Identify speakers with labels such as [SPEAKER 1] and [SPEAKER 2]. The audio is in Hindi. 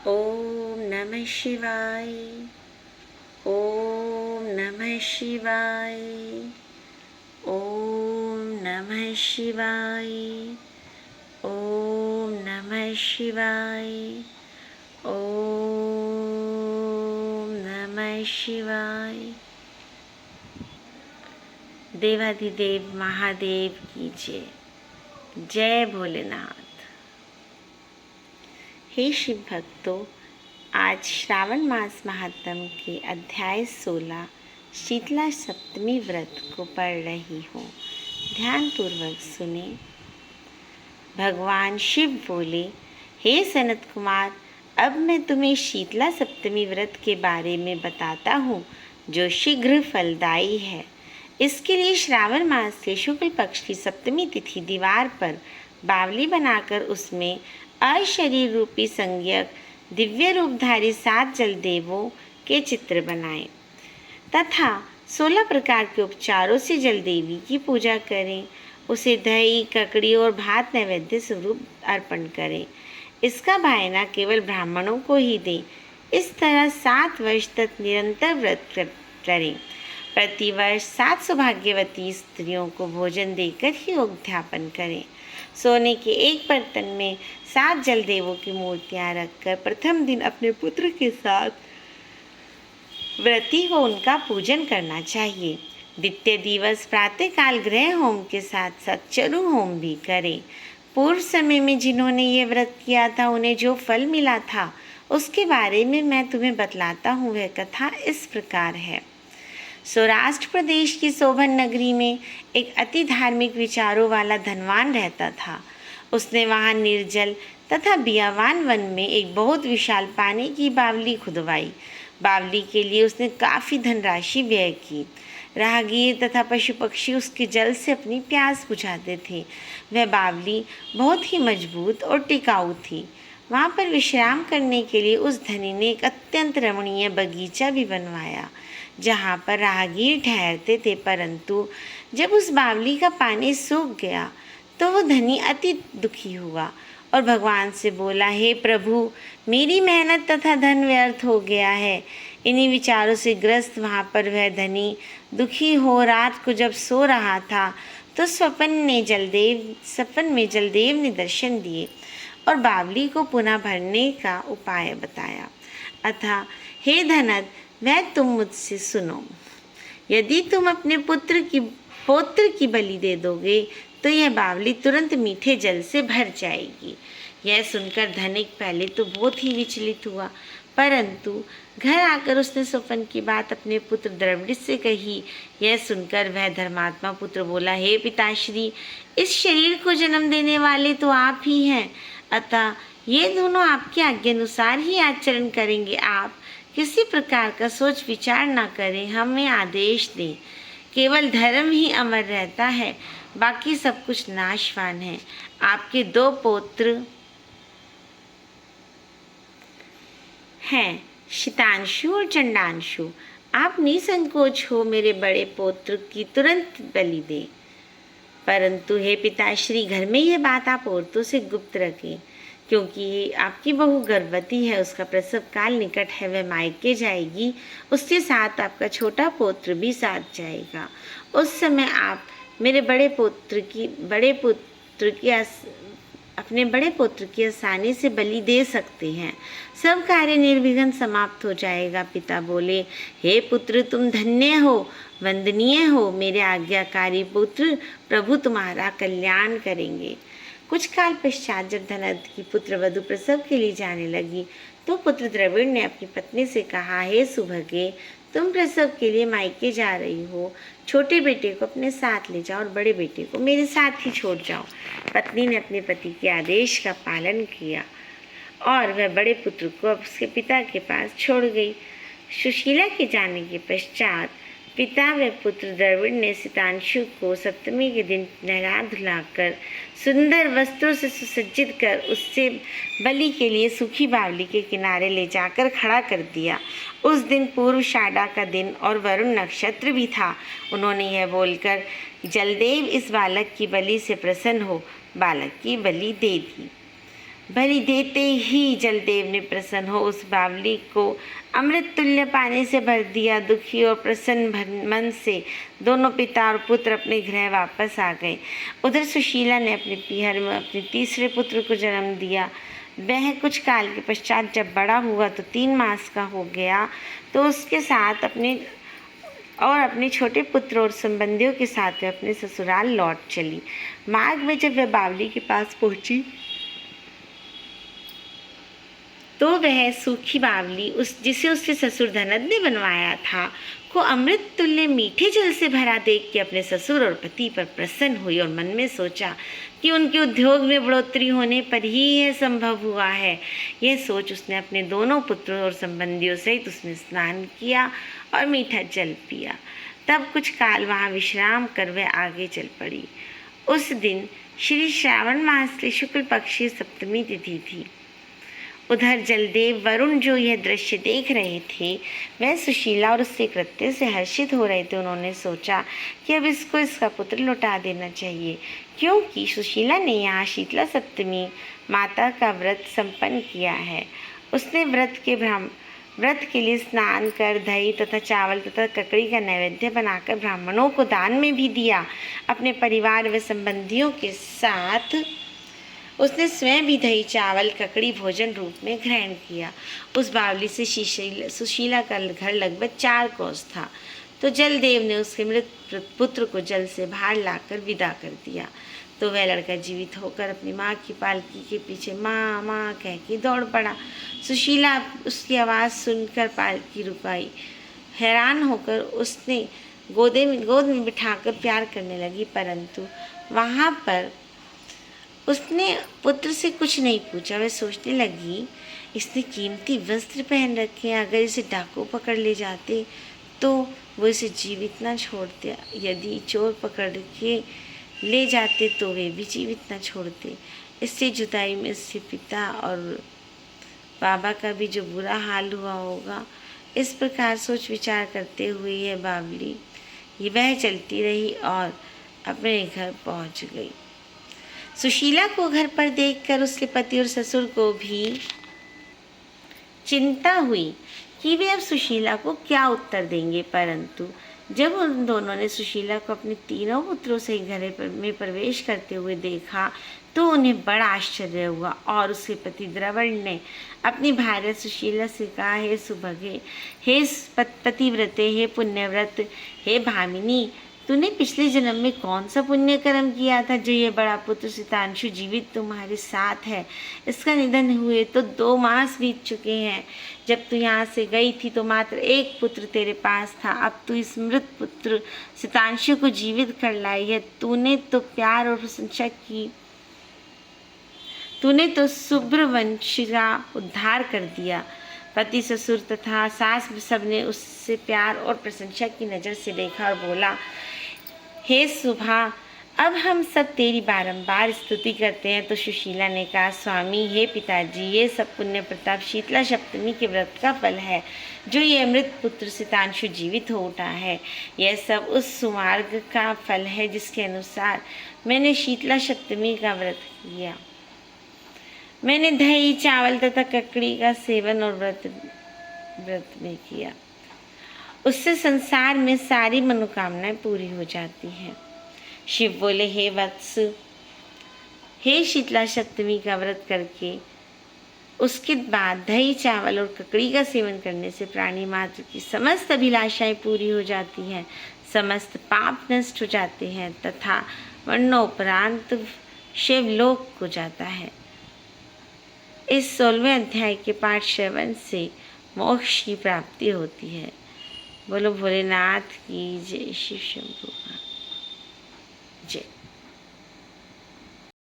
[SPEAKER 1] ओम नमः शिवाय। ओम नमः शिवाय। ओम नमः शिवाय। ओम नमः शिवाय। ओम नमः शिवाय। देवाधिदेव महादेव की जय। जय भोलेनाथ। हे शिव भक्तों, आज श्रावण मास महात्म्य के अध्याय 16 शीतला सप्तमी व्रत को पढ़ रही हूँ। ध्यानपूर्वक सुने। भगवान शिव बोले, हे सनत कुमार, अब मैं तुम्हें शीतला सप्तमी व्रत के बारे में बताता हूँ, जो शीघ्र फलदायी है। इसके लिए श्रावण मास के शुक्ल पक्ष की सप्तमी तिथि दीवार पर बावली बनाकर उसमें अशरीर रूपी संज्ञक दिव्य रूपधारी 7 जलदेवों के चित्र बनाएं तथा 16 प्रकार के उपचारों से जलदेवी की पूजा करें। उसे दही, ककड़ी और भात नैवेद्य स्वरूप अर्पण करें। इसका भायना केवल ब्राह्मणों को ही दें। इस तरह 7 वर्ष तक निरंतर व्रत करें। प्रतिवर्ष 7 सौभाग्यवती स्त्रियों को भोजन देकर ही उद्यापन करें। सोने के एक बर्तन में 7 जलदेवों की मूर्तियां रखकर प्रथम दिन अपने पुत्र के साथ व्रती को उनका पूजन करना चाहिए। द्वितीय दिवस प्रातःकाल गृह होम के साथ साथ चरु होम भी करें। पूर्व समय में जिन्होंने ये व्रत किया था उन्हें जो फल मिला था उसके बारे में मैं तुम्हें बतलाता हूँ। वह कथा इस प्रकार है। सौराष्ट्र प्रदेश की शोभन नगरी में एक अति धार्मिक विचारों वाला धनवान रहता था। उसने वहाँ निर्जल तथा बियावान वन में एक बहुत विशाल पानी की बावली खुदवाई। बावली के लिए उसने काफ़ी धनराशि व्यय की। राहगीर तथा पशु पक्षी उसके जल से अपनी प्यास बुझाते थे। वह बावली बहुत ही मजबूत और टिकाऊ थी। वहाँ पर विश्राम करने के लिए उस धनी ने एक अत्यंत रमणीय बगीचा भी बनवाया, जहाँ पर राहगीर ठहरते थे। परंतु जब उस बावली का पानी सूख गया तो वो धनी अति दुखी हुआ और भगवान से बोला, हे प्रभु, मेरी मेहनत तथा धन व्यर्थ हो गया है। इन्हीं विचारों से ग्रस्त वहाँ पर वह धनी दुखी हो रात को जब सो रहा था तो सपन में जलदेव ने दर्शन दिए और बावली को पुनः भरने का उपाय बताया। अतः हे धनद, वह तुम मुझसे सुनो। यदि तुम अपने पौत्र की बलि दे दोगे तो यह बावली तुरंत मीठे जल से भर जाएगी। यह सुनकर धनिक पहले तो बहुत ही विचलित हुआ, परंतु घर आकर उसने स्वप्न की बात अपने पुत्र द्रविड़ से कही। यह सुनकर वह धर्मात्मा पुत्र बोला, हे पिताश्री, इस शरीर को जन्म देने वाले तो आप ही हैं, अतः ये दोनों आपकी आज्ञानुसार ही आचरण करेंगे। आप किसी प्रकार का सोच विचार न करें, हमें आदेश दें। केवल धर्म ही अमर रहता है, बाकी सब कुछ नाशवान है। आपके 2 पौत्र हैं, शीतांशु और चंडांशु। आप निसंकोच हो मेरे बड़े पौत्र की तुरंत बलि दें। परंतु हे पिताश्री, घर में यह बात आप औरतों से गुप्त रखें, क्योंकि आपकी बहू गर्भवती है, उसका प्रसव काल निकट है, वह मायके जाएगी। उसके साथ आपका छोटा पौत्र भी साथ जाएगा। उस समय आप मेरे अपने बड़े पुत्र की आसानी से बलि दे सकते हैं। सब कार्य निर्विघ्न समाप्त हो जाएगा। पिता बोले, हे पुत्र, तुम धन्य हो, वंदनीय हो। मेरे आज्ञाकारी पुत्र प्रभु तुम्हारा कल्याण करेंगे। कुछ काल पश्चात जब धनद की पुत्र वधु प्रसव के लिए जाने लगी तो पुत्र द्रविड़ ने अपनी पत्नी से कहा, हे सुभगे, तुम प्रसव के लिए मायके जा रही हो, छोटे बेटे को अपने साथ ले जाओ और बड़े बेटे को मेरे साथ ही छोड़ जाओ। पत्नी ने अपने पति के आदेश का पालन किया और वह बड़े पुत्र को उसके पिता के पास छोड़ गई। सुशीला के जाने के पश्चात पिता व पुत्र द्रविड़ ने शीतांशु को सप्तमी के दिन नहला धुलाकर सुंदर वस्त्रों से सुसज्जित कर उससे बलि के लिए सूखी बावली के किनारे ले जाकर खड़ा कर दिया। उस दिन पूर्वाषाढ़ का दिन और वरुण नक्षत्र भी था। उन्होंने यह बोलकर, जलदेव इस बालक की बलि से प्रसन्न हो, बालक की बलि दे दी। बलि देते ही जलदेव ने प्रसन्न हो उस बावली को अमृत तुल्य पानी से भर दिया। दुखी और प्रसन्न मन से दोनों पिता और पुत्र अपने गृह वापस आ गए। उधर सुशीला ने अपने पीहर में अपने तीसरे पुत्र को जन्म दिया। वह कुछ काल के पश्चात जब बड़ा हुआ तो 3 मास का हो गया तो उसके साथ अपने छोटे पुत्र और संबंधियों के साथ वह अपने ससुराल लौट चली। मार्ग में जब वह बावली के पास पहुंची तो वह सूखी बावली जिसे उसके ससुर धनद ने बनवाया था को अमृत तुल्य मीठे जल से भरा देख के अपने ससुर और पति पर प्रसन्न हुई और मन में सोचा कि उनके उद्योग में बढ़ोतरी होने पर ही यह संभव हुआ है। यह सोच उसने अपने दोनों पुत्रों और संबंधियों सहित उसमें स्नान किया और मीठा जल पिया। तब कुछ काल वहाँ विश्राम कर वह आगे चल पड़ी। उस दिन श्री श्रावण मास की शुक्ल पक्ष की सप्तमी तिथि थी। उधर जलदेव वरुण जो यह दृश्य देख रहे थे वह सुशीला और उसके कृत्य से हर्षित हो रहे थे। उन्होंने सोचा कि अब इसको इसका पुत्र लौटा देना चाहिए, क्योंकि सुशीला ने यहाँ शीतला सप्तमी माता का व्रत संपन्न किया है। उसने व्रत के लिए स्नान कर दही तथा चावल तथा ककड़ी का नैवेद्य बनाकर ब्राह्मणों को दान में भी दिया। अपने परिवार व संबंधियों के साथ उसने स्वयं भी दही चावल ककड़ी भोजन रूप में ग्रहण किया। उस बावली से सुशीला का घर लगभग 4 कोस था। तो जलदेव ने उसके मृत पुत्र को जल से बाहर लाकर विदा कर दिया। तो वह लड़का जीवित होकर अपनी माँ की पालकी के पीछे माँ माँ कह के दौड़ पड़ा। सुशीला उसकी आवाज़ सुनकर पालकी रुकाई। हैरान होकर उसने गोद में बिठाकर प्यार करने लगी, परंतु वहाँ पर उसने पुत्र से कुछ नहीं पूछा। वह सोचने लगी, इसने कीमती वस्त्र पहन रखे हैं, अगर इसे डाकू पकड़ ले जाते तो वो इसे जीवित ना छोड़ते, यदि चोर पकड़ के ले जाते तो वे भी जीवित ना छोड़ते। इससे जुदाई में इससे पिता और बाबा का भी जो बुरा हाल हुआ होगा। इस प्रकार सोच विचार करते हुए यह बावली वह चलती रही और अपने घर पहुंच गई। सुशीला को घर पर देखकर उसके पति और ससुर को भी चिंता हुई कि वे अब सुशीला को क्या उत्तर देंगे, परंतु जब उन दोनों ने सुशीला को अपने तीनों पुत्रों से घर में प्रवेश करते हुए देखा तो उन्हें बड़ा आश्चर्य हुआ। और उसके पति द्रवण ने अपनी भार्या सुशीला से कहा, हे सुभगे, हे पतिव्रते, हे पुण्यव्रत, हे भामिनी, तूने पिछले जन्म में कौन सा पुण्य कर्म किया था जो ये बड़ा पुत्र सितांशु जीवित तुम्हारे साथ है। इसका निधन हुए तो 2 मास बीत चुके हैं। जब तू यहाँ से गई थी तो मात्र 1 पुत्र तेरे पास था। अब तू इस मृत पुत्र सितांशु को जीवित कर लाई है। तूने तो प्यार और प्रशंसा की, तूने तो शुभ्रवंश का उद्धार कर दिया। पति ससुर तथा सास सबने उससे प्यार और प्रशंसा की नज़र से देखा और बोला, हे सुभा, अब हम सब तेरी बारंबार स्तुति करते हैं। तो सुशीला ने कहा, स्वामी, हे पिताजी, ये सब पुण्य प्रताप शीतला सप्तमी के व्रत का फल है जो ये अमृत पुत्र सितांशु जीवित हो उठा है। यह सब उस सुमार्ग का फल है जिसके अनुसार मैंने शीतला सप्तमी का व्रत किया। मैंने दही चावल तथा ककड़ी का सेवन और व्रत में किया। उससे संसार में सारी मनोकामनाएं पूरी हो जाती हैं। शिव बोले, हे वत्स, हे शीतला सप्तमी का व्रत करके उसके बाद दही चावल और ककड़ी का सेवन करने से प्राणी मात्र की समस्त अभिलाषाएं पूरी हो जाती हैं, समस्त पाप नष्ट हो जाते हैं तथा मरणोपरांत शिवलोक को जाता है। इस 16वें अध्याय के पाठ श्रवण से मोक्ष की प्राप्ति होती है। बोलो भोलेनाथ की जय। शिव शंभू जय।